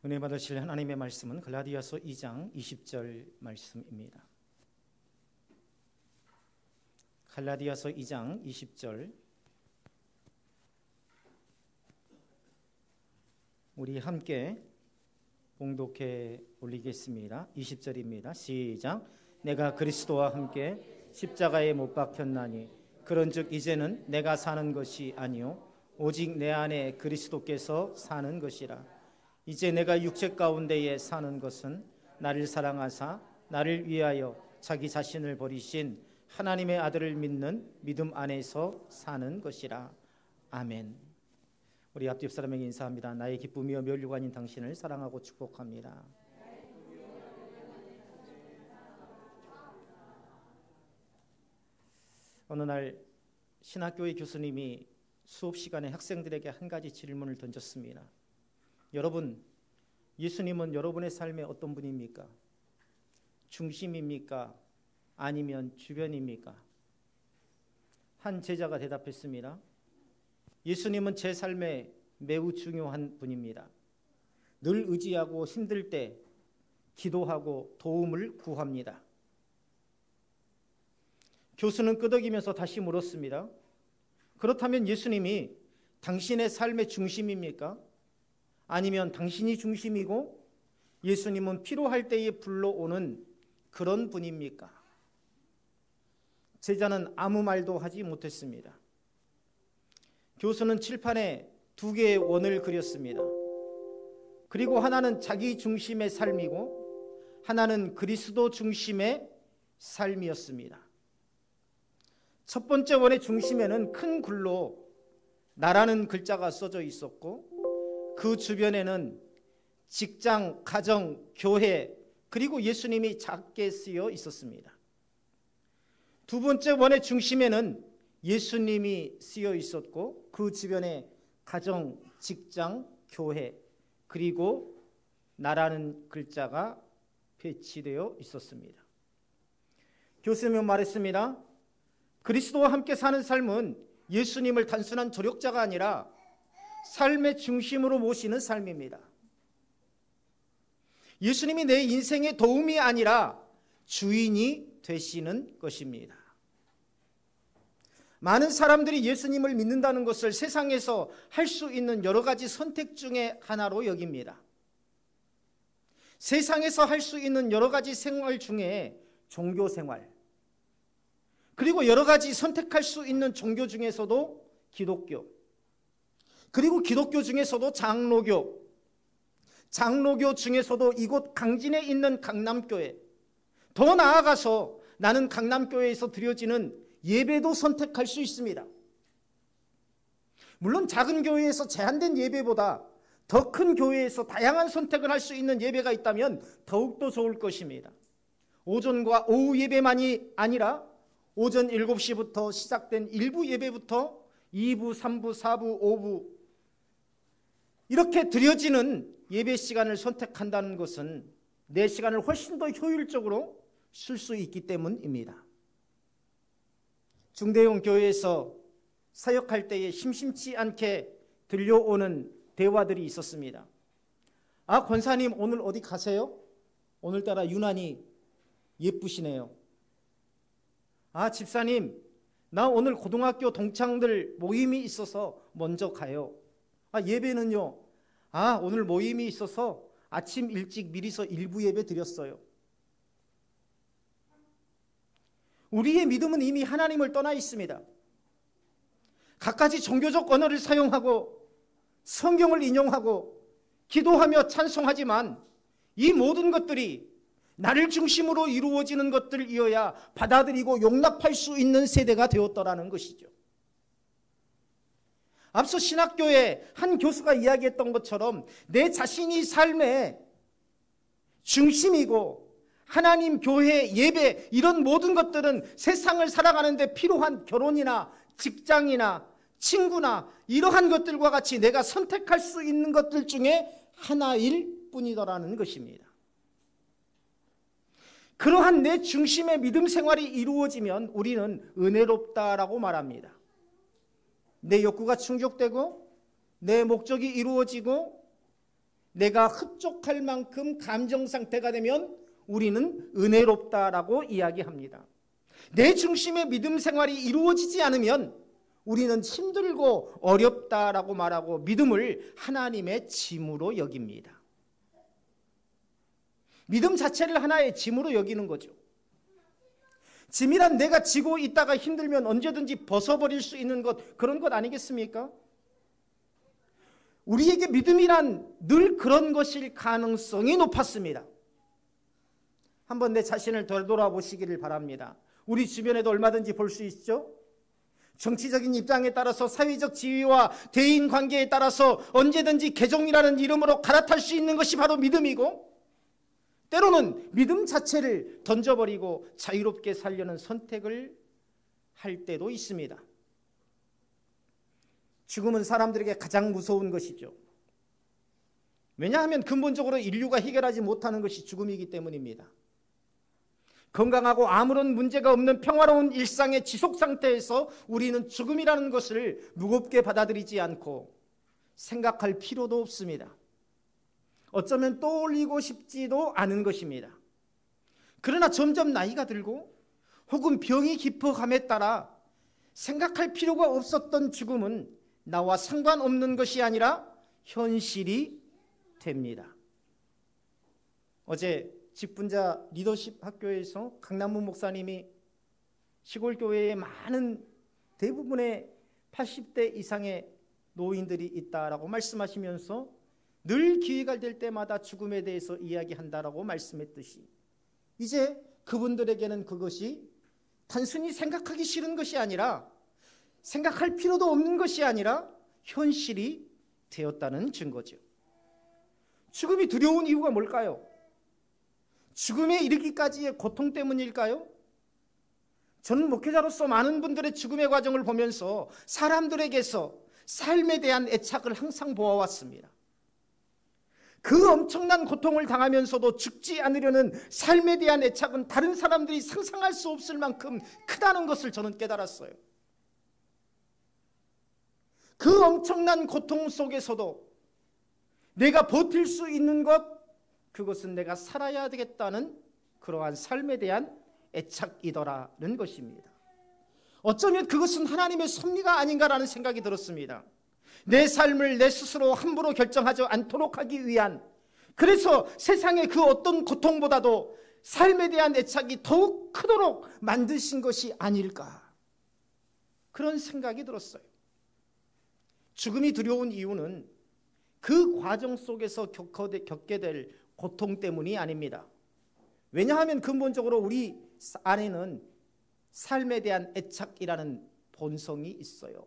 은혜 받으실 하나님의 말씀은 갈라디아서 2장 20절 말씀입니다. 갈라디아서 2장 20절, 우리 함께 봉독해 올리겠습니다. 20절입니다. 시작. 내가 그리스도와 함께 십자가에 못 박혔나니 그런즉 이제는 내가 사는 것이 아니요 오직 내 안에 그리스도께서 사는 것이라. 이제 내가 육체 가운데에 사는 것은 나를 사랑하사 나를 위하여 자기 자신을 버리신 하나님의 아들을 믿는 믿음 안에서 사는 것이라. 아멘. 우리 앞뒤 사람에게 인사합니다. 나의 기쁨이여 면류관인 당신을 사랑하고 축복합니다. 어느 날 신학교의 교수님이 수업 시간에 학생들에게 한 가지 질문을 던졌습니다. 여러분, 예수님은 여러분의 삶에 어떤 분입니까? 중심입니까? 아니면 주변입니까? 한 제자가 대답했습니다. 예수님은 제 삶에 매우 중요한 분입니다. 늘 의지하고 힘들 때 기도하고 도움을 구합니다. 교수는 끄덕이면서 다시 물었습니다. 그렇다면 예수님이 당신의 삶의 중심입니까? 아니면 당신이 중심이고 예수님은 필요할 때에 불러오는 그런 분입니까? 제자는 아무 말도 하지 못했습니다. 교수는 칠판에 두 개의 원을 그렸습니다. 그리고 하나는 자기 중심의 삶이고 하나는 그리스도 중심의 삶이었습니다. 첫 번째 원의 중심에는 큰 글로 나라는 글자가 써져 있었고 그 주변에는 직장, 가정, 교회, 그리고 예수님이 작게 쓰여 있었습니다. 두 번째 원의 중심에는 예수님이 쓰여 있었고 그 주변에 가정, 직장, 교회, 그리고 나라는 글자가 배치되어 있었습니다. 교수님은 말했습니다. 그리스도와 함께 사는 삶은 예수님을 단순한 조력자가 아니라 삶의 중심으로 모시는 삶입니다. 예수님이 내 인생의 도움이 아니라 주인이 되시는 것입니다. 많은 사람들이 예수님을 믿는다는 것을 세상에서 할 수 있는 여러 가지 선택 중에 하나로 여깁니다. 세상에서 할 수 있는 여러 가지 생활 중에 종교 생활, 그리고 여러 가지 선택할 수 있는 종교 중에서도 기독교, 그리고 기독교 중에서도 장로교, 장로교 중에서도 이곳 강진에 있는 강남교회, 더 나아가서 나는 강남교회에서 드려지는 예배도 선택할 수 있습니다. 물론 작은 교회에서 제한된 예배보다 더 큰 교회에서 다양한 선택을 할 수 있는 예배가 있다면 더욱더 좋을 것입니다. 오전과 오후 예배만이 아니라 오전 7시부터 시작된 일부 예배부터 2부, 3부, 4부, 5부 이렇게 드려지는 예배 시간을 선택한다는 것은 내 시간을 훨씬 더 효율적으로 쓸 수 있기 때문입니다. 중대형 교회에서 사역할 때에 심심치 않게 들려오는 대화들이 있었습니다. 아, 권사님 오늘 어디 가세요? 오늘따라 유난히 예쁘시네요. 아, 집사님 나 오늘 고등학교 동창들 모임이 있어서 먼저 가요. 아, 예배는요? 아, 오늘 모임이 있어서 아침 일찍 미리서 일부 예배 드렸어요. 우리의 믿음은 이미 하나님을 떠나 있습니다. 갖가지 종교적 언어를 사용하고 성경을 인용하고 기도하며 찬송하지만 이 모든 것들이 나를 중심으로 이루어지는 것들이어야 받아들이고 용납할 수 있는 세대가 되었더라는 것이죠. 앞서 신학교의 한 교수가 이야기했던 것처럼 내 자신이 삶의 중심이고 하나님, 교회, 예배 이런 모든 것들은 세상을 살아가는 데 필요한 결혼이나 직장이나 친구나 이러한 것들과 같이 내가 선택할 수 있는 것들 중에 하나일 뿐이더라는 것입니다. 그러한 내 중심의 믿음 생활이 이루어지면 우리는 은혜롭다라고 말합니다. 내 욕구가 충족되고 내 목적이 이루어지고 내가 흡족할 만큼 감정 상태가 되면 우리는 은혜롭다라고 이야기합니다. 내 중심의 믿음 생활이 이루어지지 않으면 우리는 힘들고 어렵다라고 말하고 믿음을 하나님의 짐으로 여깁니다. 믿음 자체를 하나의 짐으로 여기는 거죠. 짐이란 내가 지고 있다가 힘들면 언제든지 벗어버릴 수 있는 것, 그런 것 아니겠습니까? 우리에게 믿음이란 늘 그런 것일 가능성이 높았습니다. 한번 내 자신을 되돌아보시기를 바랍니다. 우리 주변에도 얼마든지 볼 수 있죠? 정치적인 입장에 따라서, 사회적 지위와 대인 관계에 따라서 언제든지 개종이라는 이름으로 갈아탈 수 있는 것이 바로 믿음이고, 때로는 믿음 자체를 던져버리고 자유롭게 살려는 선택을 할 때도 있습니다. 죽음은 사람들에게 가장 무서운 것이죠. 왜냐하면 근본적으로 인류가 해결하지 못하는 것이 죽음이기 때문입니다. 건강하고 아무런 문제가 없는 평화로운 일상의 지속 상태에서 우리는 죽음이라는 것을 무겁게 받아들이지 않고 생각할 필요도 없습니다. 어쩌면 떠올리고 싶지도 않은 것입니다. 그러나 점점 나이가 들고 혹은 병이 깊어감에 따라 생각할 필요가 없었던 죽음은 나와 상관없는 것이 아니라 현실이 됩니다. 어제 직분자 리더십 학교에서 강남무 목사님이 시골 교회에 많은 대부분의 80대 이상의 노인들이 있다라고 말씀하시면서 늘 기회가 될 때마다 죽음에 대해서 이야기한다라고 말씀했듯이 이제 그분들에게는 그것이 단순히 생각하기 싫은 것이 아니라 생각할 필요도 없는 것이 아니라 현실이 되었다는 증거죠. 죽음이 두려운 이유가 뭘까요? 죽음에 이르기까지의 고통 때문일까요? 저는 목회자로서 많은 분들의 죽음의 과정을 보면서 사람들에게서 삶에 대한 애착을 항상 보아왔습니다. 그 엄청난 고통을 당하면서도 죽지 않으려는 삶에 대한 애착은 다른 사람들이 상상할 수 없을 만큼 크다는 것을 저는 깨달았어요. 그 엄청난 고통 속에서도 내가 버틸 수 있는 것, 그것은 내가 살아야 되겠다는 그러한 삶에 대한 애착이더라는 것입니다. 어쩌면 그것은 하나님의 섭리가 아닌가라는 생각이 들었습니다. 내 삶을 내 스스로 함부로 결정하지 않도록 하기 위한, 그래서 세상의 그 어떤 고통보다도 삶에 대한 애착이 더욱 크도록 만드신 것이 아닐까, 그런 생각이 들었어요. 죽음이 두려운 이유는 그 과정 속에서 겪게 될 고통 때문이 아닙니다. 왜냐하면 근본적으로 우리 안에는 삶에 대한 애착이라는 본성이 있어요.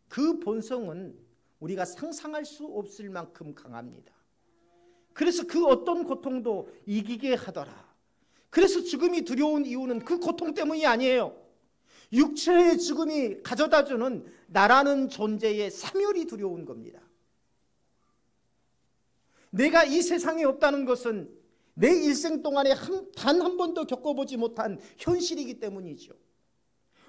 그 본성은 우리가 상상할 수 없을 만큼 강합니다. 그래서 그 어떤 고통도 이기게 하더라. 그래서 죽음이 두려운 이유는 그 고통 때문이 아니에요. 육체의 죽음이 가져다주는 나라는 존재의 사멸이 두려운 겁니다. 내가 이 세상에 없다는 것은 내 일생 동안에 단 한 번도 겪어보지 못한 현실이기 때문이죠.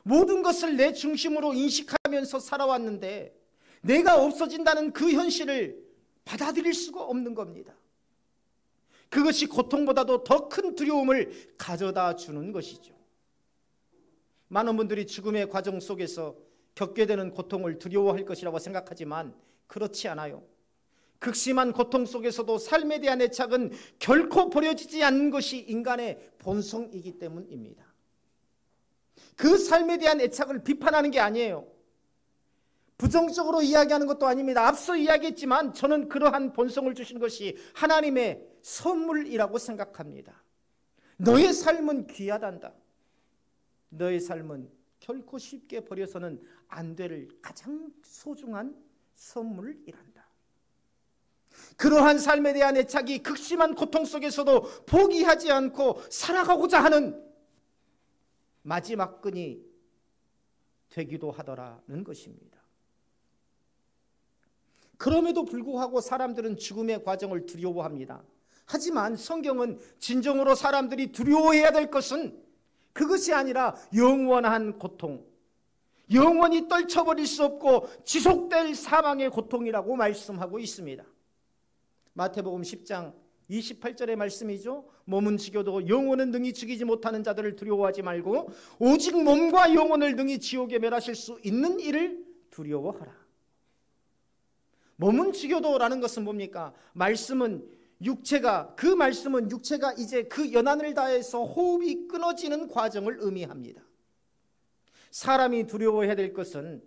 모든 것을 내 중심으로 인식하면서 살아왔는데 내가 없어진다는 그 현실을 받아들일 수가 없는 겁니다. 그것이 고통보다도 더 큰 두려움을 가져다 주는 것이죠. 많은 분들이 죽음의 과정 속에서 겪게 되는 고통을 두려워할 것이라고 생각하지만 그렇지 않아요. 극심한 고통 속에서도 삶에 대한 애착은 결코 버려지지 않는 것이 인간의 본성이기 때문입니다. 그 삶에 대한 애착을 비판하는 게 아니에요. 부정적으로 이야기하는 것도 아닙니다. 앞서 이야기했지만 저는 그러한 본성을 주신 것이 하나님의 선물이라고 생각합니다. 너의 삶은 귀하단다. 너의 삶은 결코 쉽게 버려서는 안 될 가장 소중한 선물이란다. 그러한 삶에 대한 애착이 극심한 고통 속에서도 포기하지 않고 살아가고자 하는 마지막 끈이 되기도 하더라는 것입니다. 그럼에도 불구하고 사람들은 죽음의 과정을 두려워합니다. 하지만 성경은 진정으로 사람들이 두려워해야 될 것은 그것이 아니라 영원한 고통, 영원히 떨쳐버릴 수 없고 지속될 사망의 고통이라고 말씀하고 있습니다. 마태복음 10장 28절의 말씀이죠. 몸은 죽여도 영혼은 능히 죽이지 못하는 자들을 두려워하지 말고 오직 몸과 영혼을 능히 지옥에 멸하실 수 있는 이를 두려워하라. 몸은 죽여도 라는 것은 뭡니까? 말씀은 육체가 이제 그 연한을 다해서 호흡이 끊어지는 과정을 의미합니다. 사람이 두려워해야 될 것은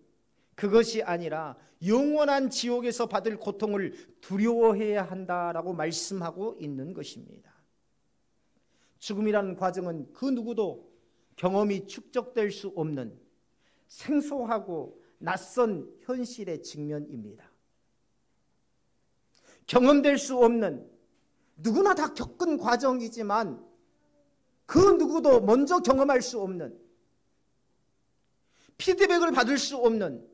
그것이 아니라 영원한 지옥에서 받을 고통을 두려워해야 한다라고 말씀하고 있는 것입니다. 죽음이라는 과정은 그 누구도 경험이 축적될 수 없는 생소하고 낯선 현실의 직면입니다. 경험될 수 없는, 누구나 다 겪은 과정이지만 그 누구도 먼저 경험할 수 없는, 피드백을 받을 수 없는,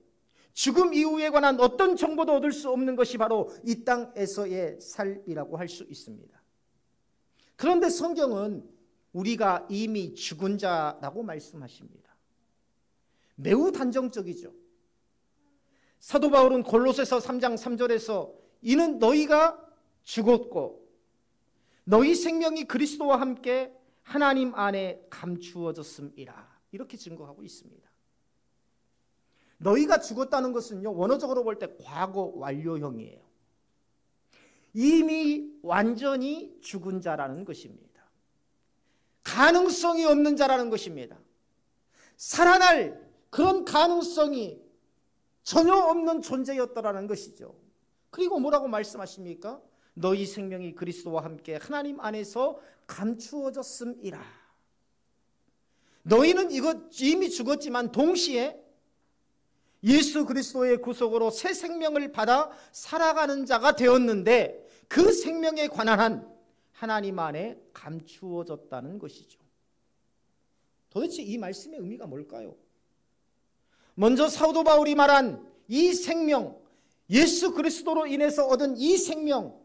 죽음 이후에 관한 어떤 정보도 얻을 수 없는 것이 바로 이 땅에서의 삶이라고 할 수 있습니다. 그런데 성경은 우리가 이미 죽은 자라고 말씀하십니다. 매우 단정적이죠. 사도 바울은 골로새서 3장 3절에서 이는 너희가 죽었고 너희 생명이 그리스도와 함께 하나님 안에 감추어졌음이라, 이렇게 증거하고 있습니다. 너희가 죽었다는 것은요, 원어적으로 볼 때 과거 완료형이에요. 이미 완전히 죽은 자라는 것입니다. 가능성이 없는 자라는 것입니다. 살아날 그런 가능성이 전혀 없는 존재였다라는 것이죠. 그리고 뭐라고 말씀하십니까? 너희 생명이 그리스도와 함께 하나님 안에서 감추어졌음이라. 너희는 이미 죽었지만 동시에 예수 그리스도의 구속으로 새 생명을 받아 살아가는 자가 되었는데 그 생명에 관한 한 하나님 안에 감추어졌다는 것이죠. 도대체 이 말씀의 의미가 뭘까요? 먼저 사도 바울이 말한 이 생명, 예수 그리스도로 인해서 얻은 이 생명,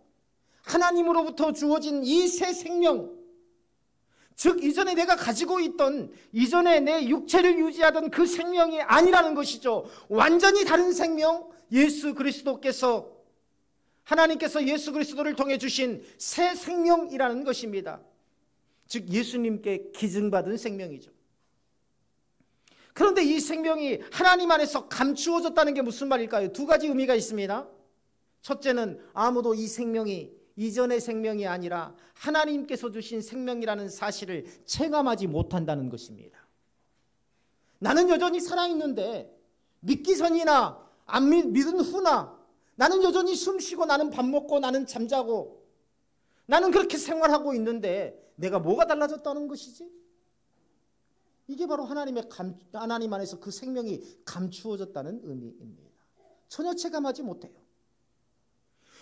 하나님으로부터 주어진 이 새 생명, 즉 이전에 내가 가지고 있던, 이전에 내 육체를 유지하던 그 생명이 아니라는 것이죠. 완전히 다른 생명, 예수 그리스도께서, 하나님께서 예수 그리스도를 통해 주신 새 생명이라는 것입니다. 즉 예수님께 기증받은 생명이죠. 그런데 이 생명이 하나님 안에서 감추어졌다는 게 무슨 말일까요? 두 가지 의미가 있습니다. 첫째는 아무도 이 생명이 이전의 생명이 아니라 하나님께서 주신 생명이라는 사실을 체감하지 못한다는 것입니다. 나는 여전히 살아있는데 믿기 전이나 안 믿은 후나 나는 여전히 숨쉬고 나는 밥 먹고 나는 잠자고 나는 그렇게 생활하고 있는데 내가 뭐가 달라졌다는 것이지? 이게 바로 하나님 안에서 그 생명이 감추어졌다는 의미입니다. 전혀 체감하지 못해요.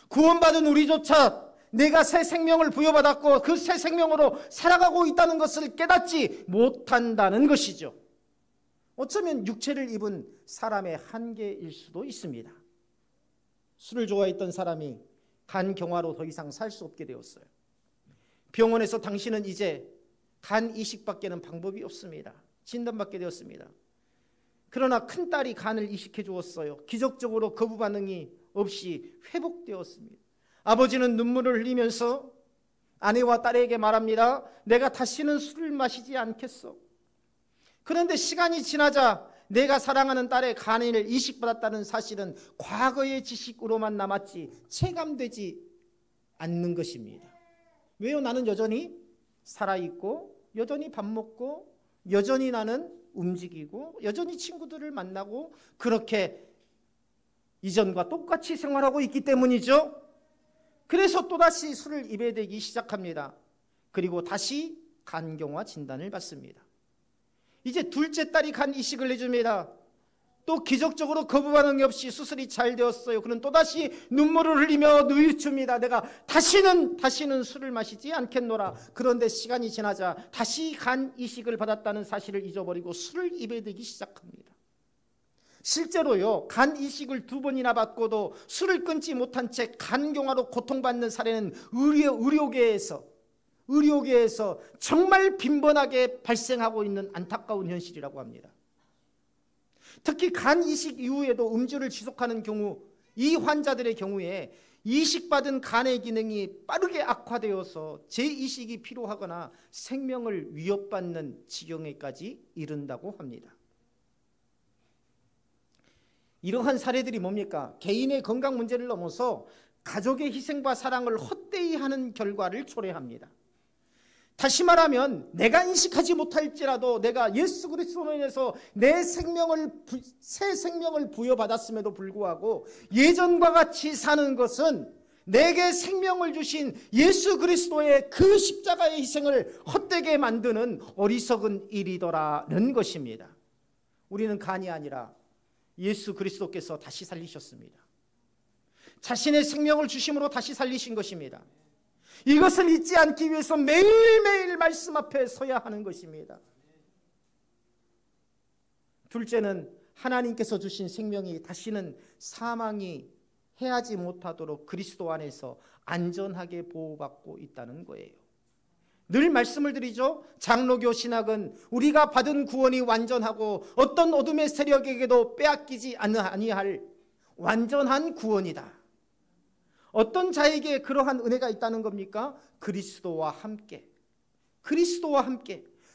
구원받은 우리조차 내가 새 생명을 부여받았고 그 새 생명으로 살아가고 있다는 것을 깨닫지 못한다는 것이죠. 어쩌면 육체를 입은 사람의 한계일 수도 있습니다. 술을 좋아했던 사람이 간경화로 더 이상 살 수 없게 되었어요. 병원에서 당신은 이제 간 이식밖에는 방법이 없습니다. 진단받게 되었습니다. 그러나 큰딸이 간을 이식해 주었어요. 기적적으로 거부 반응이 없이 회복되었습니다. 아버지는 눈물을 흘리면서 아내와 딸에게 말합니다. 내가 다시는 술을 마시지 않겠어. 그런데 시간이 지나자 내가 사랑하는 딸의 간을 이식받았다는 사실은 과거의 지식으로만 남았지 체감되지 않는 것입니다. 왜요? 나는 여전히 살아있고 여전히 밥 먹고 여전히 나는 움직이고 여전히 친구들을 만나고 그렇게 이전과 똑같이 생활하고 있기 때문이죠. 그래서 또다시 술을 입에 대기 시작합니다. 그리고 다시 간경화 진단을 받습니다. 이제 둘째 딸이 간 이식을 해줍니다. 또 기적적으로 거부 반응이 없이 수술이 잘 되었어요. 그는 또다시 눈물을 흘리며 누이춥니다. 내가 다시는 술을 마시지 않겠노라. 그런데 시간이 지나자 다시 간 이식을 받았다는 사실을 잊어버리고 술을 입에 대기 시작합니다. 실제로요, 간 이식을 2번이나 받고도 술을 끊지 못한 채 간경화로 고통받는 사례는 의료계에서 정말 빈번하게 발생하고 있는 안타까운 현실이라고 합니다. 특히 간 이식 이후에도 음주를 지속하는 경우, 이 환자들의 경우에 이식받은 간의 기능이 빠르게 악화되어서 재이식이 필요하거나 생명을 위협받는 지경에까지 이른다고 합니다. 이러한 사례들이 뭡니까? 개인의 건강 문제를 넘어서 가족의 희생과 사랑을 헛되이 하는 결과를 초래합니다. 다시 말하면 내가 인식하지 못할지라도 내가 예수 그리스도로 인해서 새 생명을 부여받았음에도 불구하고 예전과 같이 사는 것은 내게 생명을 주신 예수 그리스도의 그 십자가의 희생을 헛되게 만드는 어리석은 일이더라는 것입니다. 우리는 간이 아니라 예수 그리스도께서 다시 살리셨습니다. 자신의 생명을 주심으로 다시 살리신 것입니다. 이것을 잊지 않기 위해서 매일매일 말씀 앞에 서야 하는 것입니다. 둘째는 하나님께서 주신 생명이 다시는 사망이 해하지 못하도록 그리스도 안에서 안전하게 보호받고 있다는 거예요. 늘 말씀을 드리죠. 장로교 신학은 우리가 받은 구원이 완전하고 어떤 어둠의 세력에게도 빼앗기지 아니할 완전한 구원이다. 어떤 자에게 그러한 은혜가 있다는 겁니까? 그리스도와 함께,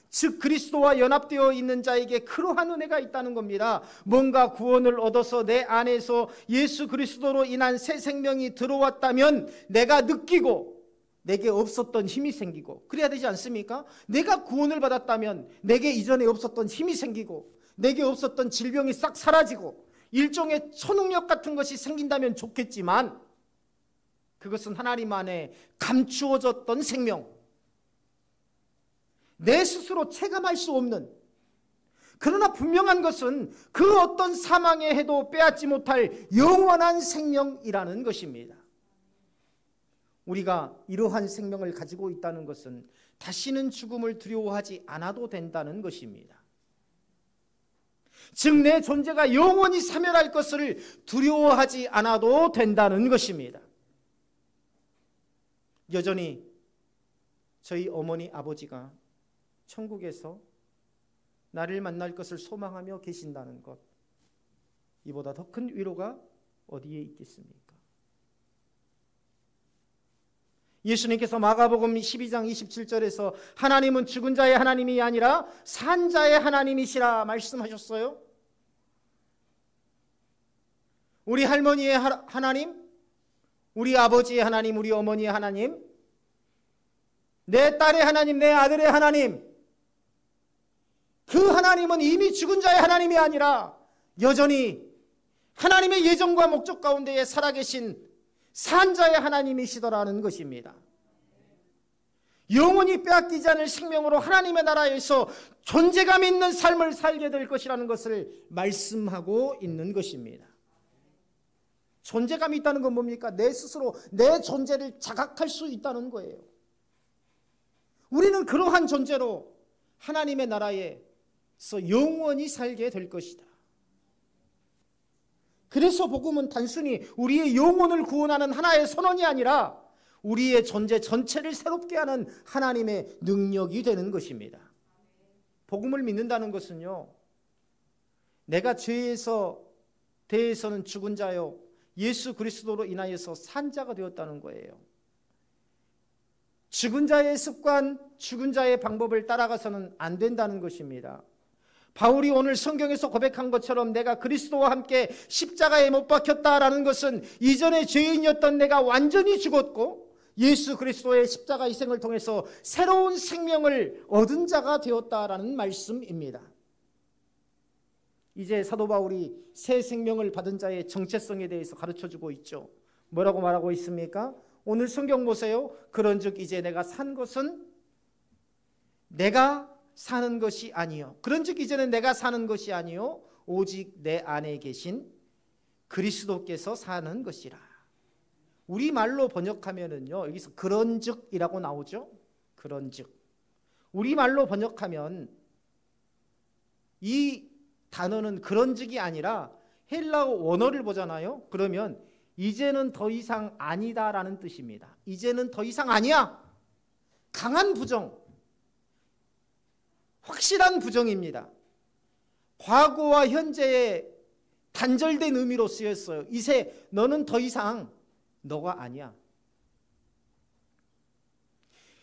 즉 그리스도와 연합되어 있는 자에게 그러한 은혜가 있다는 겁니다. 뭔가 구원을 얻어서 내 안에서 예수 그리스도로 인한 새 생명이 들어왔다면 내가 느끼고 내게 없었던 힘이 생기고, 그래야 되지 않습니까? 내가 구원을 받았다면 내게 이전에 없었던 힘이 생기고 내게 없었던 질병이 싹 사라지고 일종의 초능력 같은 것이 생긴다면 좋겠지만, 그것은 하나님 안에 감추어졌던 생명, 내 스스로 체감할 수 없는, 그러나 분명한 것은 그 어떤 사망에 해도 빼앗지 못할 영원한 생명이라는 것입니다. 우리가 이러한 생명을 가지고 있다는 것은 다시는 죽음을 두려워하지 않아도 된다는 것입니다. 즉 내 존재가 영원히 사멸할 것을 두려워하지 않아도 된다는 것입니다. 여전히 저희 어머니 아버지가 천국에서 나를 만날 것을 소망하며 계신다는 것, 이보다 더 큰 위로가 어디에 있겠습니까? 예수님께서 마가복음 12장 27절에서 하나님은 죽은 자의 하나님이 아니라 산 자의 하나님이시라 말씀하셨어요. 우리 할머니의 하나님, 우리 아버지의 하나님, 우리 어머니의 하나님, 내 딸의 하나님, 내 아들의 하나님, 그 하나님은 이미 죽은 자의 하나님이 아니라 여전히 하나님의 예정과 목적 가운데에 살아계신 산 자의 하나님이시더라는 것입니다. 영원히 빼앗기지 않을 생명으로 하나님의 나라에서 존재감 있는 삶을 살게 될 것이라는 것을 말씀하고 있는 것입니다. 존재감이 있다는 건 뭡니까? 내 스스로 내 존재를 자각할 수 있다는 거예요. 우리는 그러한 존재로 하나님의 나라에서 영원히 살게 될 것이다. 그래서 복음은 단순히 우리의 영혼을 구원하는 하나의 선언이 아니라 우리의 존재 전체를 새롭게 하는 하나님의 능력이 되는 것입니다. 복음을 믿는다는 것은요, 내가 죄에서 대해서는 죽은 자요 예수 그리스도로 인하여서 산 자가 되었다는 거예요. 죽은 자의 습관, 죽은 자의 방법을 따라가서는 안 된다는 것입니다. 바울이 오늘 성경에서 고백한 것처럼 내가 그리스도와 함께 십자가에 못 박혔다라는 것은 이전에 죄인이었던 내가 완전히 죽었고 예수 그리스도의 십자가 희생을 통해서 새로운 생명을 얻은 자가 되었다라는 말씀입니다. 이제 사도 바울이 새 생명을 받은 자의 정체성에 대해서 가르쳐주고 있죠. 뭐라고 말하고 있습니까? 오늘 성경 보세요. 그런즉 이제 내가 산 것은 내가 사는 것이 아니요. 그런즉 이제는 내가 사는 것이 아니요 오직 내 안에 계신 그리스도께서 사는 것이라. 우리말로 번역하면은요, 여기서 그런즉이라고 나오죠. 그런즉. 우리말로 번역하면 이 단어는 그런즉이 아니라 헬라어 원어를 보잖아요. 그러면 이제는 더 이상 아니다라는 뜻입니다. 이제는 더 이상 아니야. 강한 부정, 확실한 부정입니다. 과거와 현재의 단절된 의미로 쓰였어요. 이제 너는 더 이상 너가 아니야.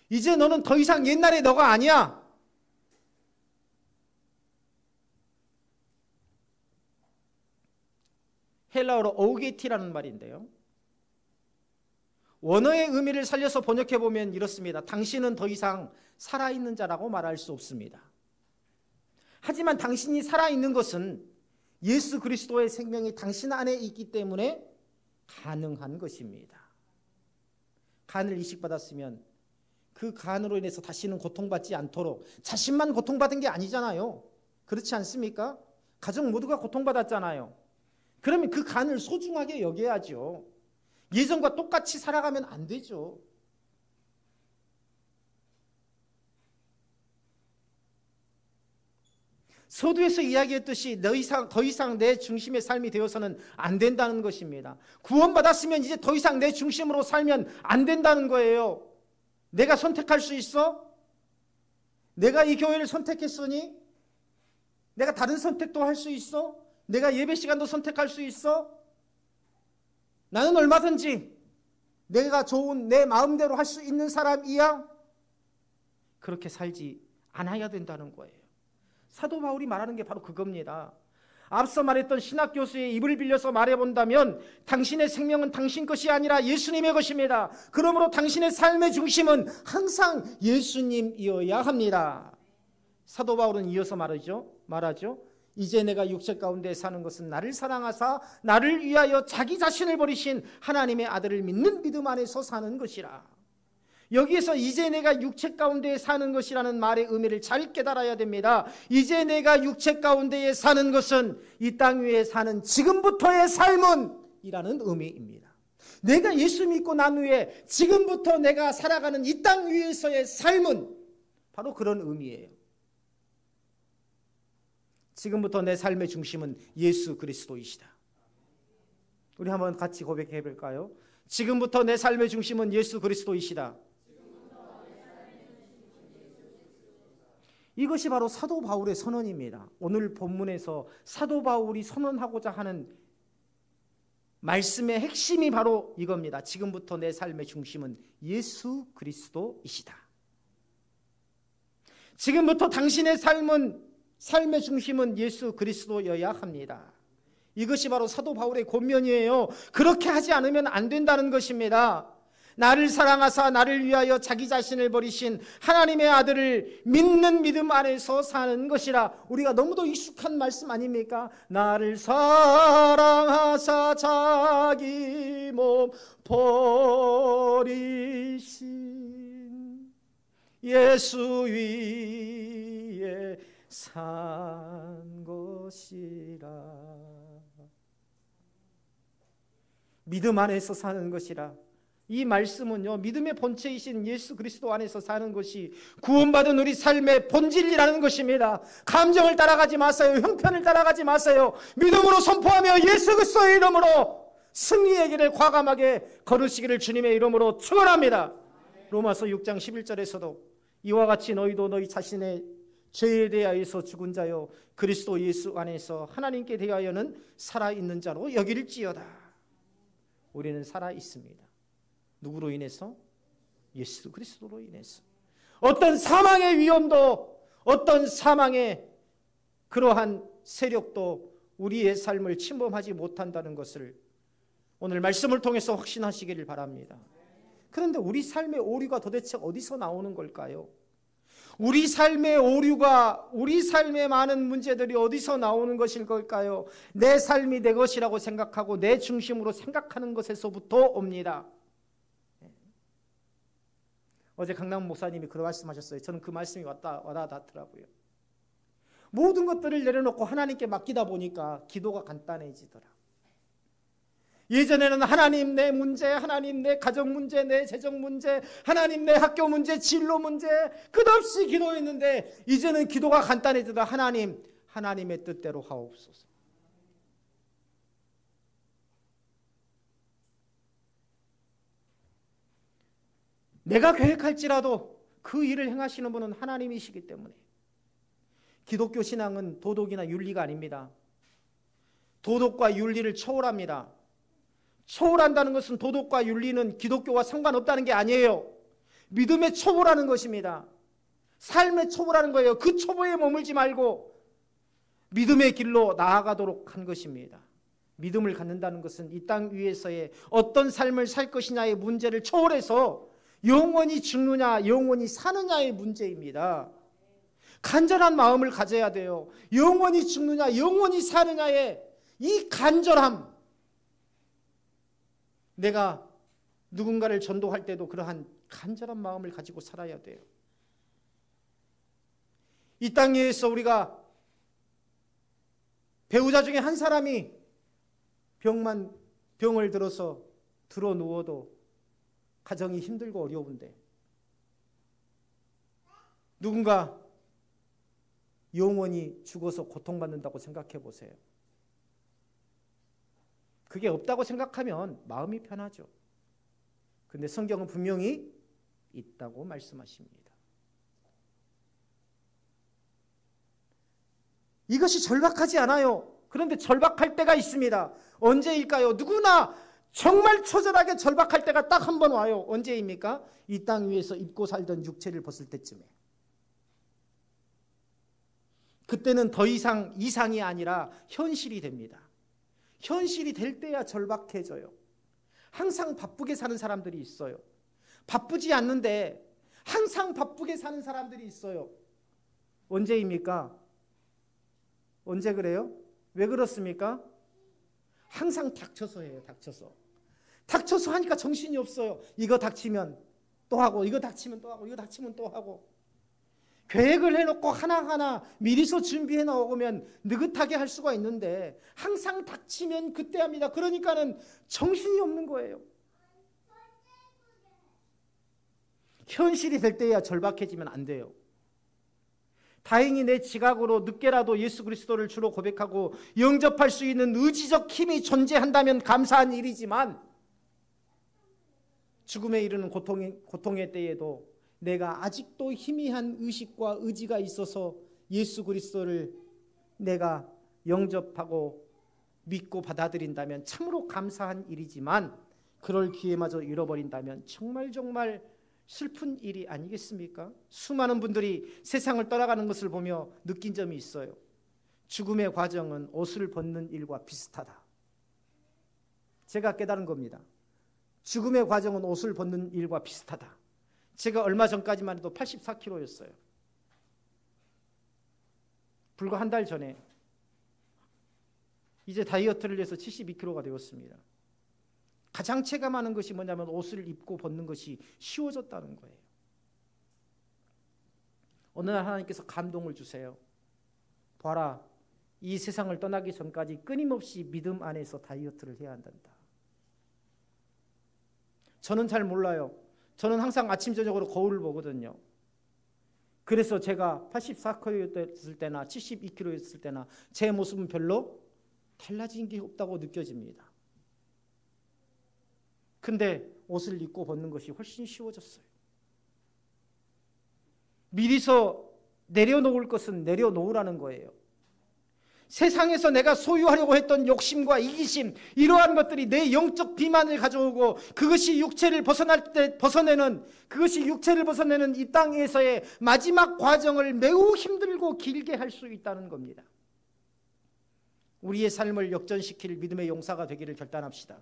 이제 너는 더 이상 옛날의 너가 아니야. 헬라어로 오게티라는 말인데요, 원어의 의미를 살려서 번역해 보면 이렇습니다. 당신은 더 이상 살아있는 자라고 말할 수 없습니다. 하지만 당신이 살아있는 것은 예수 그리스도의 생명이 당신 안에 있기 때문에 가능한 것입니다. 간을 이식받았으면 그 간으로 인해서 다시는 고통받지 않도록, 자신만 고통받은 게 아니잖아요. 그렇지 않습니까? 가족 모두가 고통받았잖아요. 그러면 그 간을 소중하게 여겨야죠. 예전과 똑같이 살아가면 안 되죠. 서두에서 이야기했듯이 더 이상 내 중심의 삶이 되어서는 안 된다는 것입니다. 구원받았으면 이제 더 이상 내 중심으로 살면 안 된다는 거예요. 내가 선택할 수 있어? 내가 이 교회를 선택했으니? 내가 다른 선택도 할 수 있어? 내가 예배 시간도 선택할 수 있어? 나는 얼마든지 내가 좋은 내 마음대로 할 수 있는 사람이야? 그렇게 살지 않아야 된다는 거예요. 사도 바울이 말하는 게 바로 그겁니다. 앞서 말했던 신학교수의 입을 빌려서 말해본다면 당신의 생명은 당신 것이 아니라 예수님의 것입니다. 그러므로 당신의 삶의 중심은 항상 예수님이어야 합니다. 사도 바울은 이어서 말하죠. 이제 내가 육체 가운데 사는 것은 나를 사랑하사 나를 위하여 자기 자신을 버리신 하나님의 아들을 믿는 믿음 안에서 사는 것이라. 여기에서 이제 내가 육체 가운데 사는 것이라는 말의 의미를 잘 깨달아야 됩니다. 이제 내가 육체 가운데 사는 것은 이 땅 위에 사는 지금부터의 삶은 이라는 의미입니다. 내가 예수 믿고 난 후에 지금부터 내가 살아가는 이 땅 위에서의 삶은 바로 그런 의미예요. 지금부터 내 삶의 중심은 예수 그리스도이시다. 우리 한번 같이 고백해 볼까요? 지금부터 내 삶의 중심은 예수 그리스도이시다. 이것이 바로 사도 바울의 선언입니다. 오늘 본문에서 사도 바울이 선언하고자 하는 말씀의 핵심이 바로 이겁니다. 지금부터 내 삶의 중심은 예수 그리스도이시다. 지금부터 당신의 삶의 중심은 예수 그리스도여야 합니다. 이것이 바로 사도 바울의 권면이에요. 그렇게 하지 않으면 안 된다는 것입니다. 나를 사랑하사 나를 위하여 자기 자신을 버리신 하나님의 아들을 믿는 믿음 안에서 사는 것이라. 우리가 너무도 익숙한 말씀 아닙니까? 나를 사랑하사 자기 몸 버리신 예수 위에 산 것이라. 믿음 안에서 사는 것이라. 이 말씀은요, 믿음의 본체이신 예수 그리스도 안에서 사는 것이 구원받은 우리 삶의 본질이라는 것입니다. 감정을 따라가지 마세요. 형편을 따라가지 마세요. 믿음으로 선포하며 예수 그리스도의 이름으로 승리의 길을 과감하게 걸으시기를 주님의 이름으로 축원합니다. 로마서 6장 11절에서도 이와 같이 너희도 너희 자신의 죄에 대하여서 죽은 자요 그리스도 예수 안에서 하나님께 대하여는 살아있는 자로 여길지어다. 우리는 살아있습니다. 누구로 인해서? 예수 그리스도로 인해서. 어떤 사망의 위험도, 어떤 사망의 그러한 세력도 우리의 삶을 침범하지 못한다는 것을 오늘 말씀을 통해서 확신하시기를 바랍니다. 그런데 우리 삶의 오류가 도대체 어디서 나오는 걸까요? 우리 삶의 오류가, 우리 삶의 많은 문제들이 어디서 나오는 것일 걸까요? 내 삶이 내 것이라고 생각하고 내 중심으로 생각하는 것에서부터 옵니다. 어제 강남 목사님이 그런 말씀하셨어요. 저는 그 말씀이 와닿더라고요. 모든 것들을 내려놓고 하나님께 맡기다 보니까 기도가 간단해지더라. 예전에는 하나님 내 문제, 하나님 내 가정 문제, 내 재정 문제, 하나님 내 학교 문제, 진로 문제 끝없이 기도했는데 이제는 기도가 간단해지더라. 하나님의 뜻대로 하옵소서. 내가 계획할지라도 그 일을 행하시는 분은 하나님이시기 때문에. 기독교 신앙은 도덕이나 윤리가 아닙니다. 도덕과 윤리를 초월합니다. 초월한다는 것은 도덕과 윤리는 기독교와 상관없다는 게 아니에요. 믿음의 초보라는 것입니다. 삶의 초보라는 거예요. 그 초보에 머물지 말고 믿음의 길로 나아가도록 한 것입니다. 믿음을 갖는다는 것은 이 땅 위에서의 어떤 삶을 살 것이냐의 문제를 초월해서 영원히 죽느냐 영원히 사느냐의 문제입니다. 간절한 마음을 가져야 돼요. 영원히 죽느냐 영원히 사느냐의 이 간절함. 내가 누군가를 전도할 때도 그러한 간절한 마음을 가지고 살아야 돼요. 이 땅 위에서 우리가 배우자 중에 한 사람이 병을 들어서 들어 누워도 가정이 힘들고 어려운데 누군가 영원히 죽어서 고통받는다고 생각해 보세요. 그게 없다고 생각하면 마음이 편하죠. 근데 성경은 분명히 있다고 말씀하십니다. 이것이 절박하지 않아요. 그런데 절박할 때가 있습니다. 언제일까요? 누구나 정말 처절하게 절박할 때가 딱 한 번 와요. 언제입니까? 이 땅 위에서 입고 살던 육체를 벗을 때쯤에. 그때는 더 이상 이상이 아니라 현실이 됩니다. 현실이 될 때야 절박해져요. 항상 바쁘게 사는 사람들이 있어요. 바쁘지 않는데 항상 바쁘게 사는 사람들이 있어요. 언제입니까? 언제 그래요? 왜 그렇습니까? 항상 닥쳐서 해요. 닥쳐서 하니까 정신이 없어요. 이거 닥치면 또 하고, 이거 닥치면 또 하고, 이거 닥치면 또 하고. 계획을 해놓고 하나하나 미리서 준비해 나오면 느긋하게 할 수가 있는데 항상 닥치면 그때 합니다. 그러니까는 정신이 없는 거예요. 현실이 될 때야 절박해지면 안 돼요. 다행히 내 지각으로 늦게라도 예수 그리스도를 주로 고백하고 영접할 수 있는 의지적 힘이 존재한다면 감사한 일이지만 죽음에 이르는 고통의 때에도 내가 아직도 희미한 의식과 의지가 있어서 예수 그리스도를 내가 영접하고 믿고 받아들인다면 참으로 감사한 일이지만 그럴 기회마저 잃어버린다면 정말 슬픈 일이 아니겠습니까? 수많은 분들이 세상을 떠나가는 것을 보며 느낀 점이 있어요. 죽음의 과정은 옷을 벗는 일과 비슷하다. 제가 깨달은 겁니다. 죽음의 과정은 옷을 벗는 일과 비슷하다. 제가 얼마 전까지만 해도 84kg였어요. 불과 한 달 전에 이제 다이어트를 해서 72kg가 되었습니다. 가장 체감하는 것이 뭐냐면 옷을 입고 벗는 것이 쉬워졌다는 거예요. 어느 날 하나님께서 감동을 주세요. 봐라, 이 세상을 떠나기 전까지 끊임없이 믿음 안에서 다이어트를 해야 한단다. 저는 잘 몰라요. 저는 항상 아침 저녁으로 거울을 보거든요. 그래서 제가 84kg였을 때나 72kg였을 때나 제 모습은 별로 달라진 게 없다고 느껴집니다. 근데 옷을 입고 벗는 것이 훨씬 쉬워졌어요. 미리서 내려놓을 것은 내려놓으라는 거예요. 세상에서 내가 소유하려고 했던 욕심과 이기심, 이러한 것들이 내 영적 비만을 가져오고 그것이 육체를 벗어내는 이 땅에서의 마지막 과정을 매우 힘들고 길게 할 수 있다는 겁니다. 우리의 삶을 역전시킬 믿음의 용사가 되기를 결단합시다.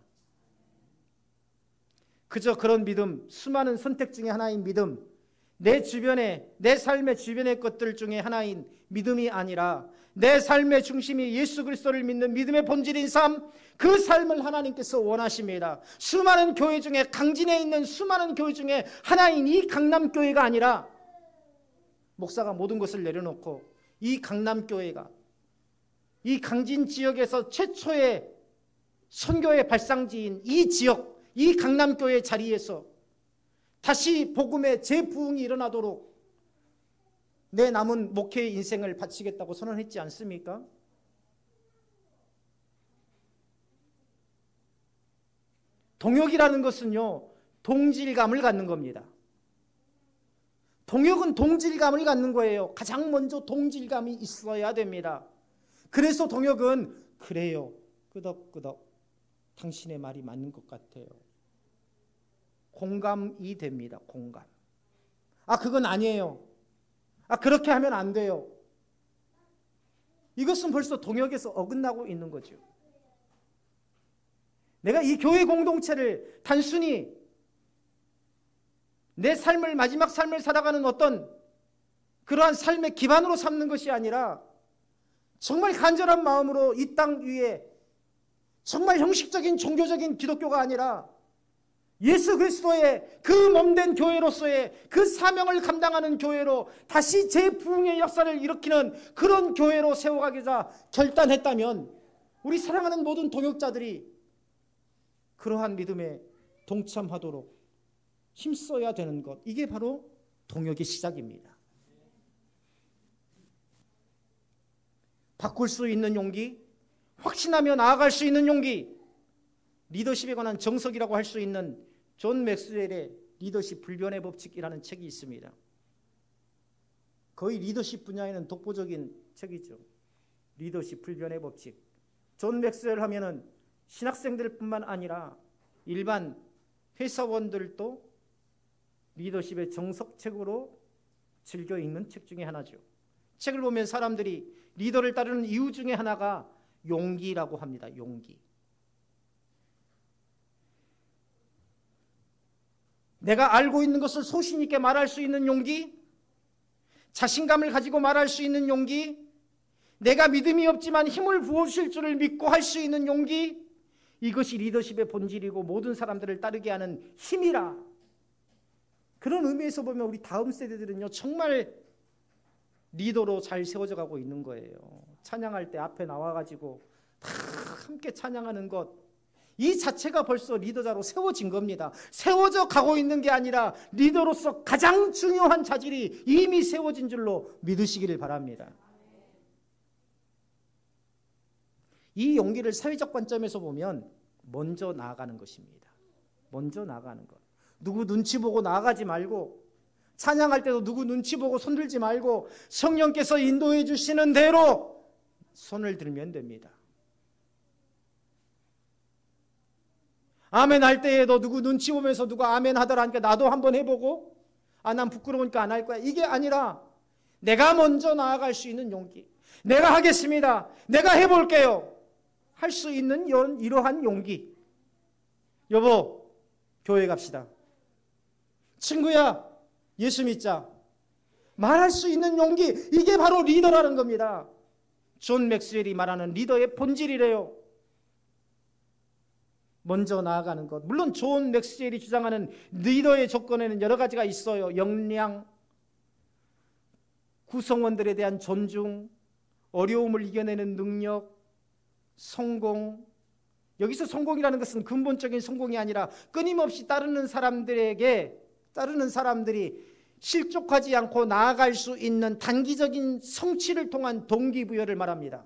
그저 그런 믿음, 수많은 선택 중에 하나인 믿음, 내 삶의 주변의 것들 중에 하나인 믿음이 아니라 내 삶의 중심이 예수 그리스도를 믿는 믿음의 본질인 삶, 그 삶을 하나님께서 원하십니다. 수많은 교회 중에, 강진에 있는 수많은 교회 중에 하나인 이 강남교회가 아니라 목사가 모든 것을 내려놓고 이 강남교회가 이 강진 지역에서 최초의 선교의 발상지인 이 지역, 이 강남교회 자리에서 다시 복음의 재부흥이 일어나도록 내 남은 목회의 인생을 바치겠다고 선언했지 않습니까? 동역이라는 것은요, 동질감을 갖는 겁니다. 동역은 동질감을 갖는 거예요. 가장 먼저 동질감이 있어야 됩니다. 그래서 동역은 그래요, 끄덕끄덕 당신의 말이 맞는 것 같아요. 공감이 됩니다. 공감. 그건 아니에요. 그렇게 하면 안 돼요. 이것은 벌써 동역에서 어긋나고 있는 거죠. 내가 이 교회 공동체를 단순히 내 삶을, 마지막 삶을 살아가는 어떤 그러한 삶의 기반으로 삼는 것이 아니라 정말 간절한 마음으로 이 땅 위에 정말 형식적인 종교적인 기독교가 아니라 예수 그리스도의 그 몸된 교회로서의 그 사명을 감당하는 교회로 다시 재부흥의 역사를 일으키는 그런 교회로 세워가기자 결단했다면 우리 사랑하는 모든 동역자들이 그러한 믿음에 동참하도록 힘써야 되는 것, 이게 바로 동역의 시작입니다. 바꿀 수 있는 용기, 확신하며 나아갈 수 있는 용기, 리더십에 관한 정석이라고 할 수 있는 존 맥스웰의 리더십 불변의 법칙이라는 책이 있습니다. 거의 리더십 분야에는 독보적인 책이죠. 리더십 불변의 법칙. 존 맥스웰 하면은 신학생들뿐만 아니라 일반 회사원들도 리더십의 정석책으로 즐겨 읽는 책 중에 하나죠. 책을 보면 사람들이 리더를 따르는 이유 중에 하나가 용기라고 합니다. 용기. 내가 알고 있는 것을 소신 있게 말할 수 있는 용기, 자신감을 가지고 말할 수 있는 용기, 내가 믿음이 없지만 힘을 부어주실 줄을 믿고 할 수 있는 용기, 이것이 리더십의 본질이고 모든 사람들을 따르게 하는 힘이라. 그런 의미에서 보면 우리 다음 세대들은요, 정말 리더로 잘 세워져 가고 있는 거예요. 찬양할 때 앞에 나와가지고 다 함께 찬양하는 것, 이 자체가 벌써 리더자로 세워진 겁니다. 세워져 가고 있는 게 아니라 리더로서 가장 중요한 자질이 이미 세워진 줄로 믿으시기를 바랍니다. 이 용기를 사회적 관점에서 보면 먼저 나아가는 것입니다. 먼저 나아가는 것. 누구 눈치 보고 나아가지 말고, 찬양할 때도 누구 눈치 보고 손들지 말고 성령께서 인도해 주시는 대로 손을 들면 됩니다. 아멘 할 때에도 누구 눈치 보면서 누가 아멘 하더라니까 나도 한번 해보고, 난 부끄러우니까 안 할 거야, 이게 아니라 내가 먼저 나아갈 수 있는 용기, 내가 하겠습니다, 내가 해볼게요, 할 수 있는 이러한 용기. 여보, 교회 갑시다. 친구야, 예수 믿자. 말할 수 있는 용기, 이게 바로 리더라는 겁니다. 존 맥스웰이 말하는 리더의 본질이래요. 먼저 나아가는 것. 물론 존 맥스웰이 주장하는 리더의 조건에는 여러 가지가 있어요. 역량, 구성원들에 대한 존중, 어려움을 이겨내는 능력, 성공. 여기서 성공이라는 것은 근본적인 성공이 아니라 끊임없이 따르는 사람들이 실족하지 않고 나아갈 수 있는 단기적인 성취를 통한 동기부여를 말합니다.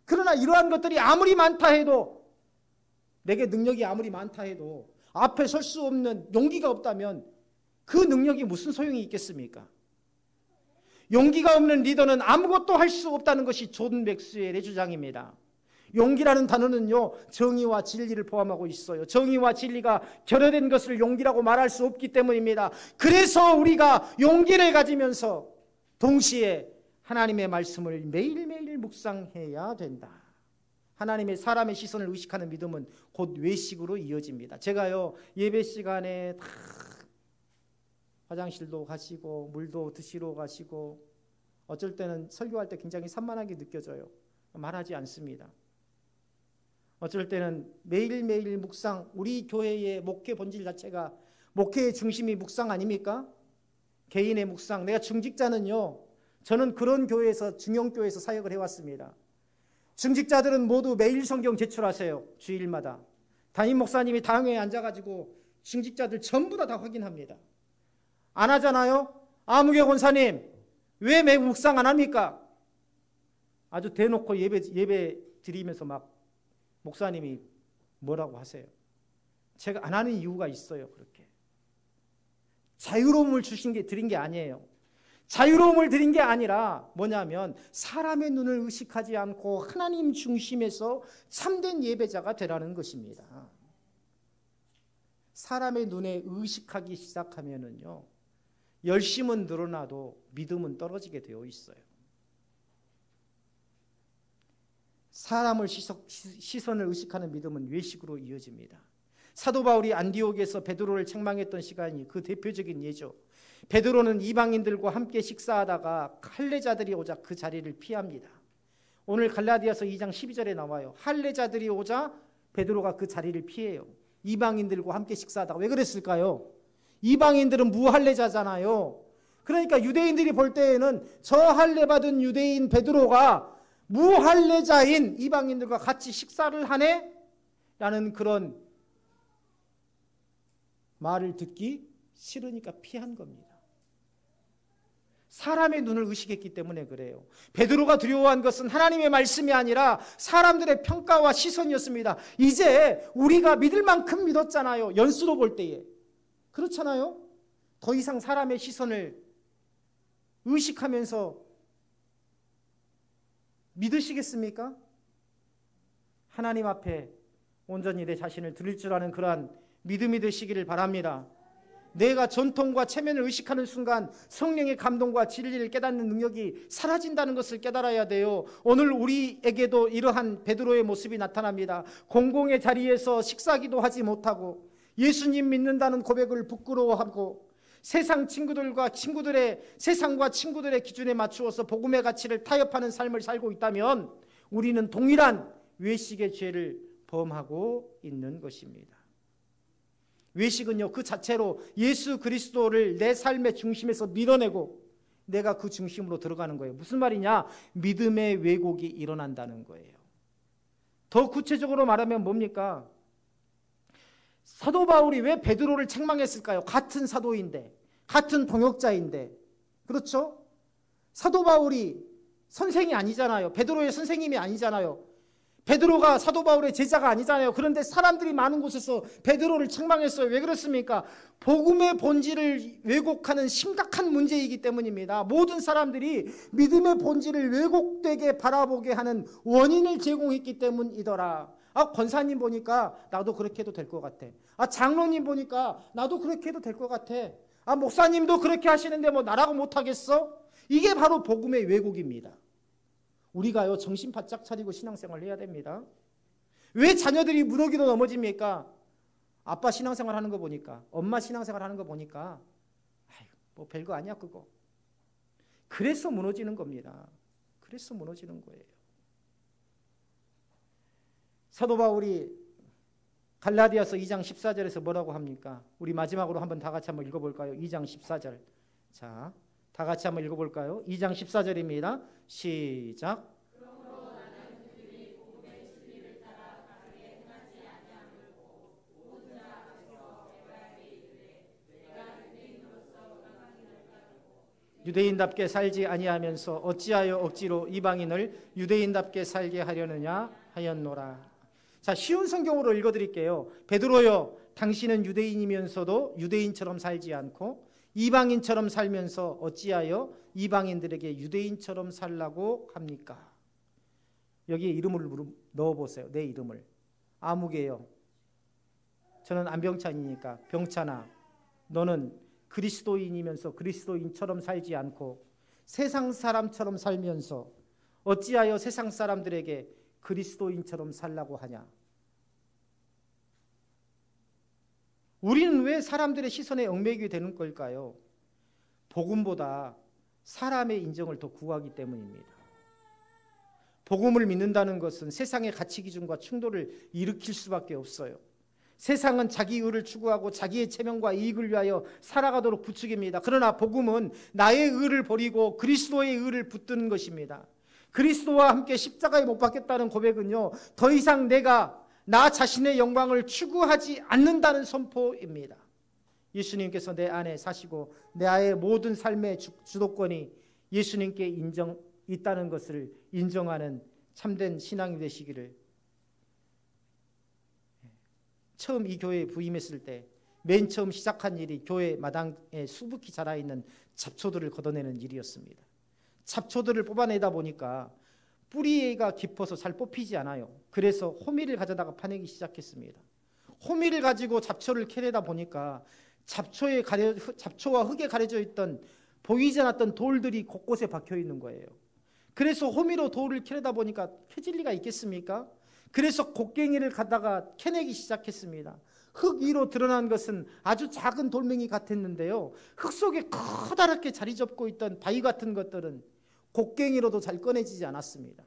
그러나 이러한 것들이 아무리 많다 해도, 내게 능력이 아무리 많다 해도 앞에 설 수 없는 용기가 없다면 그 능력이 무슨 소용이 있겠습니까? 용기가 없는 리더는 아무것도 할 수 없다는 것이 존 맥스웰의 주장입니다. 용기라는 단어는요, 정의와 진리를 포함하고 있어요. 정의와 진리가 결여된 것을 용기라고 말할 수 없기 때문입니다. 그래서 우리가 용기를 가지면서 동시에 하나님의 말씀을 매일매일 묵상해야 된다. 하나님의 사람의 시선을 의식하는 믿음은 곧 외식으로 이어집니다. 제가요, 예배 시간에 다 화장실도 가시고 물도 드시러 가시고, 어쩔 때는 설교할 때 굉장히 산만하게 느껴져요. 말하지 않습니다. 어쩔 때는 매일매일 묵상, 우리 교회의 목회 본질 자체가 목회의 중심이 묵상 아닙니까? 개인의 묵상. 내가 중직자는요, 저는 그런 교회에서, 중형교회에서 사역을 해왔습니다. 중직자들은 모두 매일 성경 제출하세요. 주일마다. 담임 목사님이 당회에 앉아가지고 중직자들 전부 다 확인합니다. 안 하잖아요? 아무개 권사님, 왜 매일 묵상 안 합니까? 아주 대놓고 예배 드리면서 막 목사님이 뭐라고 하세요. 제가 안 하는 이유가 있어요. 그렇게 자유로움을 드린 게 아니에요. 자유로움을 드린 게 아니라 뭐냐면 사람의 눈을 의식하지 않고 하나님 중심에서 참된 예배자가 되라는 것입니다. 사람의 눈에 의식하기 시작하면은요, 열심은 늘어나도 믿음은 떨어지게 되어 있어요. 사람을 시선을 의식하는 믿음은 외식으로 이어집니다. 사도 바울이 안디옥에서 베드로를 책망했던 시간이 그 대표적인 예죠. 베드로는 이방인들과 함께 식사하다가 할례자들이 오자 그 자리를 피합니다. 오늘 갈라디아서 2장 12절에 나와요. 할례자들이 오자 베드로가 그 자리를 피해요. 이방인들과 함께 식사하다가. 왜 그랬을까요? 이방인들은 무할례자잖아요. 그러니까 유대인들이 볼 때에는 저 할례 받은 유대인 베드로가 무할례자인 이방인들과 같이 식사를 하네? 라는 그런 말을 듣기 싫으니까 피한 겁니다. 사람의 눈을 의식했기 때문에 그래요. 베드로가 두려워한 것은 하나님의 말씀이 아니라 사람들의 평가와 시선이었습니다. 이제 우리가 믿을 만큼 믿었잖아요. 연수로 볼 때에. 그렇잖아요. 더 이상 사람의 시선을 의식하면서 믿으시겠습니까? 하나님 앞에 온전히 내 자신을 드릴 줄 아는 그러한 믿음이 되시기를 바랍니다. 내가 전통과 체면을 의식하는 순간 성령의 감동과 진리를 깨닫는 능력이 사라진다는 것을 깨달아야 돼요. 오늘 우리에게도 이러한 베드로의 모습이 나타납니다. 공공의 자리에서 식사기도 하지 못하고 예수님 믿는다는 고백을 부끄러워하고 세상과 친구들의 기준에 맞추어서 복음의 가치를 타협하는 삶을 살고 있다면 우리는 동일한 외식의 죄를 범하고 있는 것입니다. 외식은요, 그 자체로 예수 그리스도를 내 삶의 중심에서 밀어내고 내가 그 중심으로 들어가는 거예요. 무슨 말이냐? 믿음의 왜곡이 일어난다는 거예요. 더 구체적으로 말하면 뭡니까? 사도 바울이 왜 베드로를 책망했을까요? 같은 사도인데, 같은 동역자인데. 그렇죠? 사도 바울이 선생이 아니잖아요. 베드로의 선생님이 아니잖아요. 베드로가 사도 바울의 제자가 아니잖아요. 그런데 사람들이 많은 곳에서 베드로를 책망했어요. 왜 그렇습니까? 복음의 본질을 왜곡하는 심각한 문제이기 때문입니다. 모든 사람들이 믿음의 본질을 왜곡되게 바라보게 하는 원인을 제공했기 때문이더라. 권사님 보니까 나도 그렇게 해도 될 것 같아. 장로님 보니까 나도 그렇게 해도 될 것 같아. 목사님도 그렇게 하시는데 뭐 나라고 못하겠어? 이게 바로 복음의 왜곡입니다. 우리가요, 정신 바짝 차리고 신앙생활을 해야 됩니다. 왜 자녀들이 무더기도 넘어집니까? 아빠 신앙생활 하는 거 보니까, 엄마 신앙생활 하는 거 보니까 뭐 별거 아니야 그거. 그래서 무너지는 겁니다. 그래서 무너지는 거예요. 사도 바울이 갈라디아서 2장 14절에서 뭐라고 합니까? 우리 마지막으로 한번 다 같이 한번 읽어볼까요? 2장 14절. 자, 다 같이 한번 읽어볼까요? 2장 14절입니다. 시작. 유대인답게 살지 아니하면서 어찌하여 억지로 이방인을 유대인답게 살게 하려느냐 하였노라. 자, 쉬운 성경으로 읽어드릴게요. 베드로여, 당신은 유대인이면서도 유대인처럼 살지 않고 이방인처럼 살면서 어찌하여 이방인들에게 유대인처럼 살라고 합니까? 여기에 이름을 넣어보세요. 내 이름을. 아무개요. 저는 안병찬이니까 병찬아, 너는 그리스도인이면서 그리스도인처럼 살지 않고 세상 사람처럼 살면서 어찌하여 세상 사람들에게 그리스도인처럼 살라고 하냐? 우리는 왜 사람들의 시선에 얽매이게 되는 걸까요? 복음보다 사람의 인정을 더 구하기 때문입니다. 복음을 믿는다는 것은 세상의 가치 기준과 충돌을 일으킬 수밖에 없어요. 세상은 자기 의를 추구하고 자기의 체면과 이익을 위하여 살아가도록 부추깁니다. 그러나 복음은 나의 의를 버리고 그리스도의 의를 붙드는 것입니다. 그리스도와 함께 십자가에 못 박혔다는 고백은요, 더 이상 내가 나 자신의 영광을 추구하지 않는다는 선포입니다. 예수님께서 내 안에 사시고 내 안의 모든 삶의 주도권이 예수님께 있다는 것을 인정하는 참된 신앙이 되시기를. 처음 이 교회에 부임했을 때 맨 처음 시작한 일이 교회 마당에 수북히 자라있는 잡초들을 걷어내는 일이었습니다. 잡초들을 뽑아내다 보니까 뿌리가 깊어서 잘 뽑히지 않아요. 그래서 호미를 가져다가 파내기 시작했습니다. 호미를 가지고 잡초를 캐내다 보니까 잡초와 흙에 가려져 있던 보이지 않았던 돌들이 곳곳에 박혀 있는 거예요. 그래서 호미로 돌을 캐내다 보니까 캐질 리가 있겠습니까? 그래서 곡괭이를 갖다가 캐내기 시작했습니다. 흙 위로 드러난 것은 아주 작은 돌멩이 같았는데요, 흙 속에 커다랗게 자리 잡고 있던 바위 같은 것들은 곡괭이로도 잘 꺼내지지 않았습니다.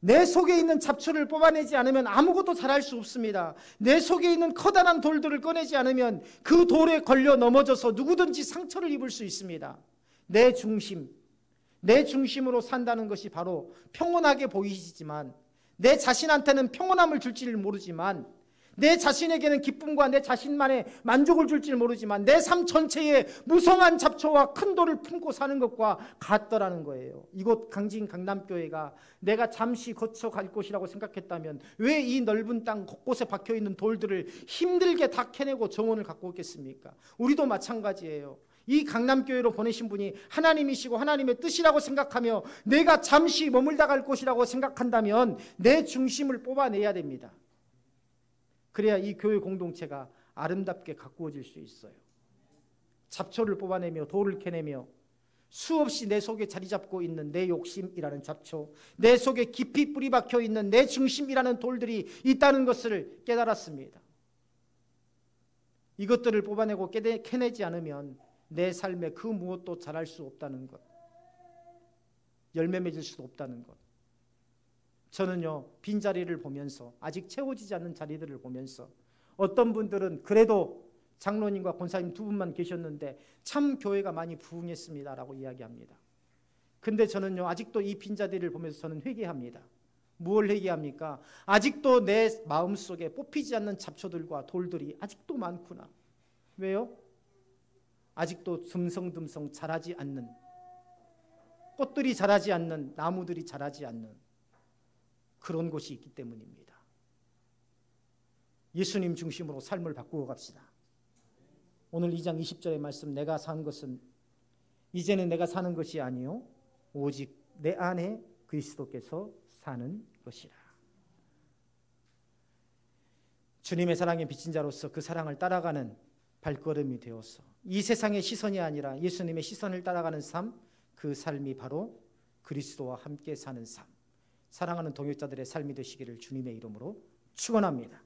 내 속에 있는 잡초를 뽑아내지 않으면 아무것도 잘할 수 없습니다. 내 속에 있는 커다란 돌들을 꺼내지 않으면 그 돌에 걸려 넘어져서 누구든지 상처를 입을 수 있습니다. 내 중심으로 산다는 것이 바로 평온하게 보이시지만, 내 자신한테는 평온함을 줄지를 모르지만, 내 자신에게는 기쁨과 내 자신만의 만족을 줄지를 모르지만 내 삶 전체에 무성한 잡초와 큰 돌을 품고 사는 것과 같더라는 거예요. 이곳 강진 강남교회가 내가 잠시 거쳐갈 곳이라고 생각했다면 왜 이 넓은 땅 곳곳에 박혀있는 돌들을 힘들게 다 캐내고 정원을 갖고 있겠습니까? 우리도 마찬가지예요. 이 강남교회로 보내신 분이 하나님이시고 하나님의 뜻이라고 생각하며 내가 잠시 머물다 갈 곳이라고 생각한다면 내 중심을 뽑아내야 됩니다. 그래야 이 교회 공동체가 아름답게 가꾸어질 수 있어요. 잡초를 뽑아내며 돌을 캐내며 수없이 내 속에 자리 잡고 있는 내 욕심이라는 잡초, 내 속에 깊이 뿌리 박혀 있는 내 중심이라는 돌들이 있다는 것을 깨달았습니다. 이것들을 뽑아내고 캐내지 않으면 내 삶에 그 무엇도 잘할 수 없다는 것, 열매 맺을 수도 없다는 것. 저는요, 빈자리를 보면서, 아직 채워지지 않는 자리들을 보면서, 어떤 분들은 그래도 장로님과 권사님 두 분만 계셨는데 참 교회가 많이 부흥했습니다 라고 이야기합니다. 근데 저는요, 아직도 이 빈자리를 보면서 저는 회개합니다. 무엇을 회개합니까? 아직도 내 마음속에 뽑히지 않는 잡초들과 돌들이 아직도 많구나. 왜요? 아직도 듬성듬성 자라지 않는, 꽃들이 자라지 않는, 나무들이 자라지 않는 그런 곳이 있기 때문입니다. 예수님 중심으로 삶을 바꾸어 갑시다. 오늘 2장 20절의 말씀, 내가 산 것은 이제는 내가 사는 것이 아니요 오직 내 안에 그리스도께서 사는 것이라. 주님의 사랑에 비친 자로서 그 사랑을 따라가는 발걸음이 되어서 이 세상의 시선이 아니라 예수님의 시선을 따라가는 삶, 그 삶이 바로 그리스도와 함께 사는 삶, 사랑하는 동역자들의 삶이 되시기를 주님의 이름으로 축원합니다.